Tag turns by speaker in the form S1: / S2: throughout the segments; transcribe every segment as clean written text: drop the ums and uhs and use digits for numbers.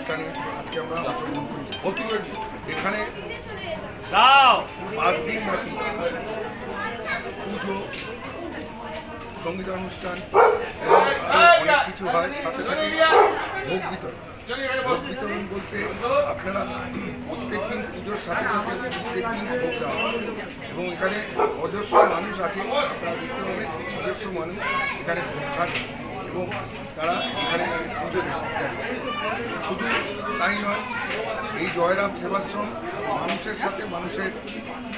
S1: অনুষ্ঠানে আজকে আমরা অংশগ্রহণ করেছি। এখানে 5 দিন নাকি পুজো, সঙ্গীতানুষ্ঠান এবং অনেক কিছু হয়, সাথে সাথে ভোগ বিতরণ। ভোগ বিতরণ বলতে আপনারা প্রত্যেক দিন পুজোর সাথে সাথে প্রত্যেক দিন ভোগ দেওয়া হয় এবং এখানে অজস্র মানুষ আছে, আপনারা দেখতে পাবেন অজস্র মানুষ এখানে ভোগ খান এবং তারা এখানে পুজো দেন। শুধু তাই নয়, এই জয়রাম সেবাশ্রম মানুষের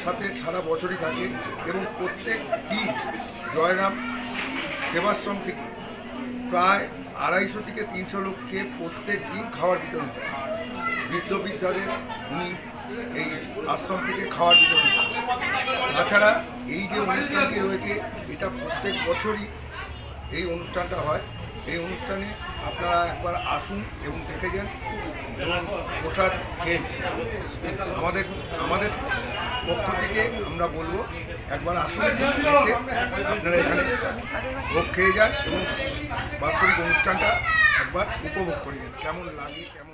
S1: সাথে সারা বছরই থাকে এবং প্রত্যেক দিন জয়রাম সেবাশ্রম থেকে প্রায় 250 থেকে 300 লোককে প্রত্যেক দিন খাওয়ার বিতরণ করে। বৃদ্ধ বৃদ্ধাদের উনি এই আশ্রম থেকে খাওয়ার বিতরণ করেন। তাছাড়া এই যে অনুষ্ঠানটি রয়েছে এটা প্রত্যেক বছরই এই অনুষ্ঠানটা হয়। এই অনুষ্ঠানে আপনারা একবার আসুন এবং দেখে যান এবং প্রসাদ খেয়ে আমাদের পক্ষ থেকে আমরা বলবো একবার আসুন, এসে আপনারা এখানে ভোগ খেয়ে যান এবং বাৎসরিক অনুষ্ঠানটা একবার উপভোগ করে যান, কেমন লাগে কেমন।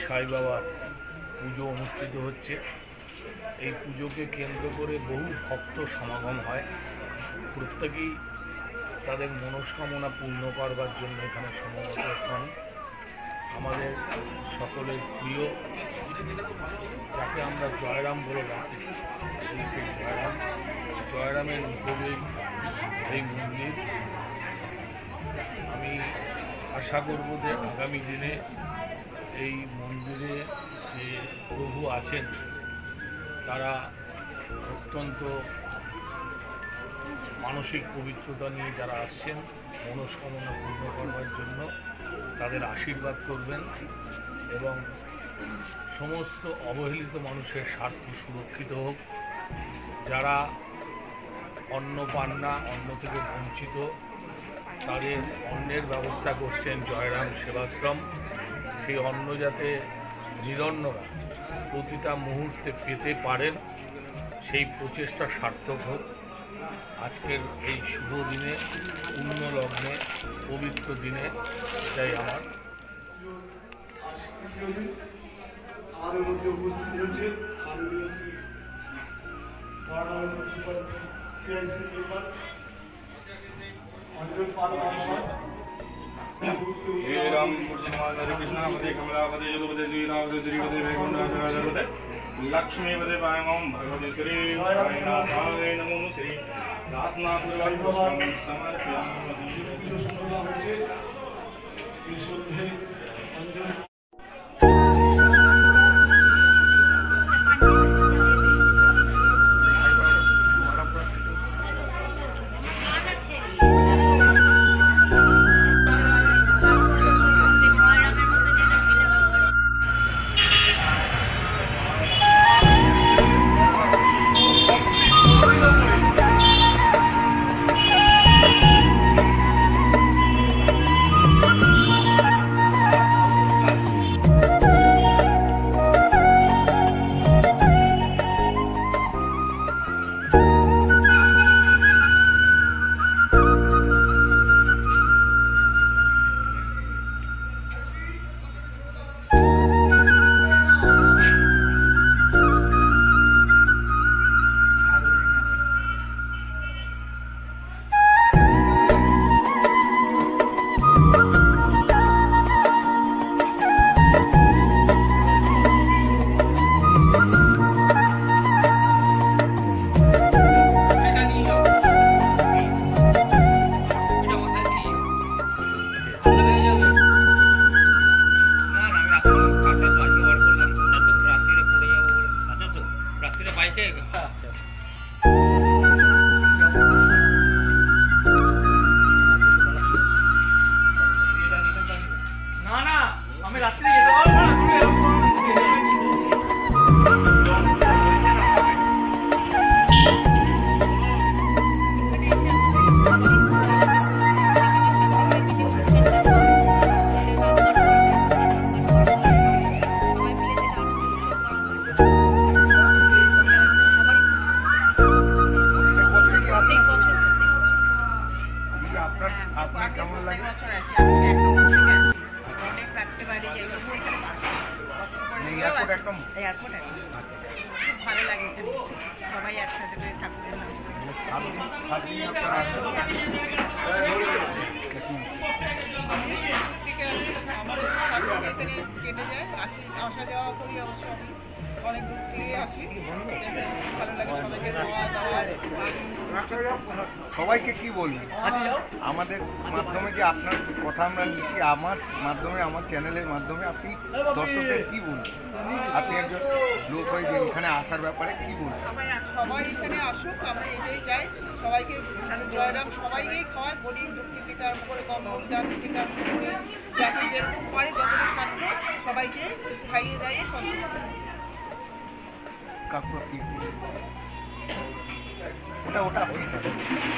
S2: সাই বাবার পুজো অনুষ্ঠিত হচ্ছে। এই পুজোকে কেন্দ্র করে বহু ভক্ত সমাগম হয়, প্রত্যেকেই তাদের মনস্কামনা পূর্ণ করবার জন্য এখানে সমবেত হন। আমাদের সকলের প্রিয়, যাকে আমরা জয়রাম বলে ডাকি, সেই জয়রামের উপরেই এই মন্দির। আমি আশা করব যে আগামী দিনে এই মন্দিরে যে প্রভু আছেন তারা অত্যন্ত মানসিক পবিত্রতা নিয়ে যারা আসছেন মনস্কামনা পূর্ণ করবার জন্য তাদের আশীর্বাদ করবেন এবং সমস্ত অবহেলিত মানুষের স্বার্থ সুরক্ষিত হোক। যারা অন্ন পান না, অন্ন থেকে বঞ্চিত, তাদের অন্নের ব্যবস্থা করছেন জয়রাম সেবাশ্রম। সেই অন্ন যাতে নিরন্নরা প্রতিটা মুহূর্তে পেতে পারেন সেই প্রচেষ্টা সার্থক হোক। আজকের এই শুভ দিনে, পূর্ণ লগ্নে, পবিত্র দিনে এটাই আমার।
S3: আমাদের মধ্যে উপস্থিত রয়েছে সিআইসি মেম্বার অঞ্জন পাল মহাশয়।
S4: हे राम हरे कृष्ण पदे कमलापदे यदुपदे द्विनापदे त्रिपदे वैकुंठाचराचरपदे लक्ष्मीपदे पायमं भगवते श्री साईनाथाय नमो श्री नाथनाथ समर्पयामि।
S5: ভালো লাগে এখানে সবাই একসাথে ঠাকুরের নাম আমাদের 7 দিন এখানে কেটে যায়, আসা যাওয়া করি অবশ্য আমি অনেক দূর থেকে আসি। ভালো লাগে সবাইকে খাওয়া দাওয়া।
S1: সবাইকে কি বলবেন আমাদের মাধ্যমে যে আপনার কথা আমরা নিচ্ছি, আমার মাধ্যমে, আমার চ্যানেলের মাধ্যমে আপনি দর্শকদের কি বলবেন? আপনি একজন লোক হয়ে যে এখানে আসার ব্যাপারে কি বলবেন?
S5: সবাই এখানে আসুক, আমরা এটাই চাই। সবাইকে জয়রাম সবাইকেই খাওয়ায়, গরিব দুঃখী থেকে আরম্ভ করে কম্বল দান থেকে আরম্ভ করে যাতে যেরকম পারে যতটুকু সাধ্য সবাইকে খাইয়ে দাইয়ে সন্তুষ্ট করে।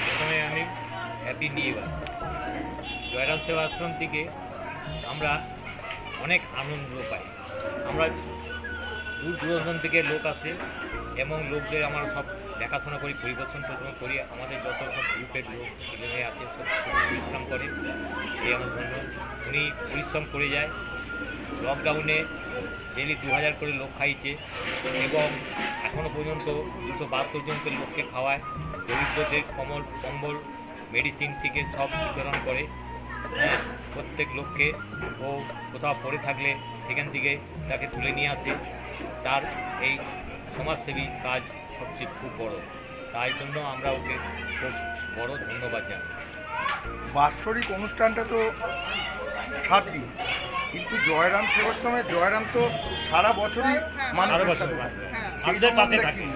S6: প্রথমে আমি হ্যাপি নিউ ইয়ার। জয়রাম সেবা আশ্রম থেকে আমরা অনেক আনন্দ পাই। আমরা দূর দূরান্ত থেকে লোক আসে এবং লোকদের আমরা সব দেখাশোনা করি, পরিদর্শন করি। আমাদের যত সব গ্রুপের লোক ছেলেমেয়ে আছে সব পরিশ্রম করে। এই আমার জন্য উনি পরিশ্রম করে যায়। লকডাউনে ডেলি 2000 করে লোক খাইছে এবং এখনও পর্যন্ত 272 জনকে লোককে খাওয়ায়। দরিদ্রদের কম্বল মেডিসিন থেকে সব বিতরণ করে। প্রত্যেক লোককে ও কোথাও পড়ে থাকলে সেখান থেকে তাকে তুলে নিয়ে আসে। তার এই সমাজসেবী কাজ সবচেয়ে খুব বড়, তাই জন্য আমরা ওকে খুব বড় ধন্যবাদ জানাই।
S1: বাৎসরিক অনুষ্ঠানটা তো 7 দিন, কিন্তু জয়রাম সেবাশ্রমে জয়রাম তো সারা বছরই মানুষের সাথে থাকে। সেই সম্বন্ধে কি?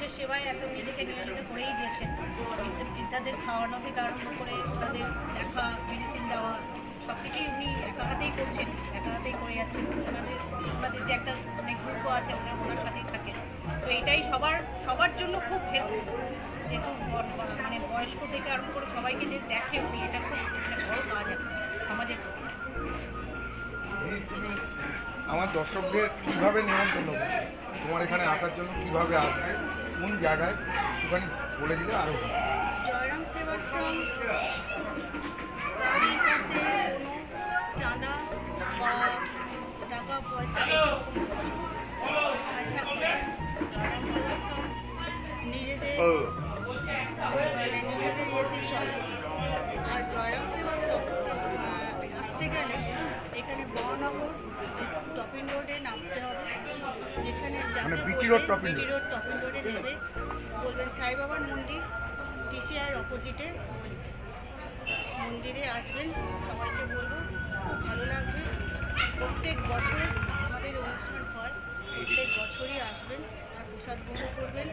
S7: মানুষের সেবায় এত নিজেকে নিয়োজিত করেই দিয়েছেন। বৃদ্ধাদের খাওয়ানো থেকে আরম্ভ করে তাদের দেখা, মেডিসিন দেওয়া সব কিছুই উনি একা হাতেই করছেন, একা হাতেই করে যাচ্ছেন। ওনাদের যে একটা গ্রুপও আছে, ওনার সাথেই থাকেন। তো এটাই সবার জন্য খুব হেল্পফুল, যেহেতু মানে বয়স্ক থেকে আরম্ভ করে সবাইকে যে দেখে উনি, এটা খুব একটা বড় কাজ এখন সমাজের।
S1: তুমি আমার দর্শকদের কীভাবে নিমন্ত্রণ করবে, তোমার এখানে আসার জন্য কীভাবে আসবে, কোন জায়গায় একটুখানি বলে দিলে আরও ভালো।
S7: জয়রাম সেবাশ্রম গাড়ির কাছে কোনো চাঁদা বা টাকা পয়সা আশা করে না। জয়রাম সেবাশ্রম নিজেদের ইয়েতে চলে। আর জয়রাম সেবাশ্রম আসতে গেলে এখানে বড়নগর টপিন রোডে নামতে হবে, যেখানে
S1: মানে বিটি রোড টপিন
S7: রোডে নেবে, বলবেন সাই বাবার মন্দির, টিসিআইয়ের অপোজিটে মন্দিরে আসবেন। সবাইকে বলবো খুব ভালো লাগবে। প্রত্যেক বছর আমাদের অনুষ্ঠান হয়, প্রত্যেক বছরই আসবেন আর প্রসাদ গ্রহণ করবেন।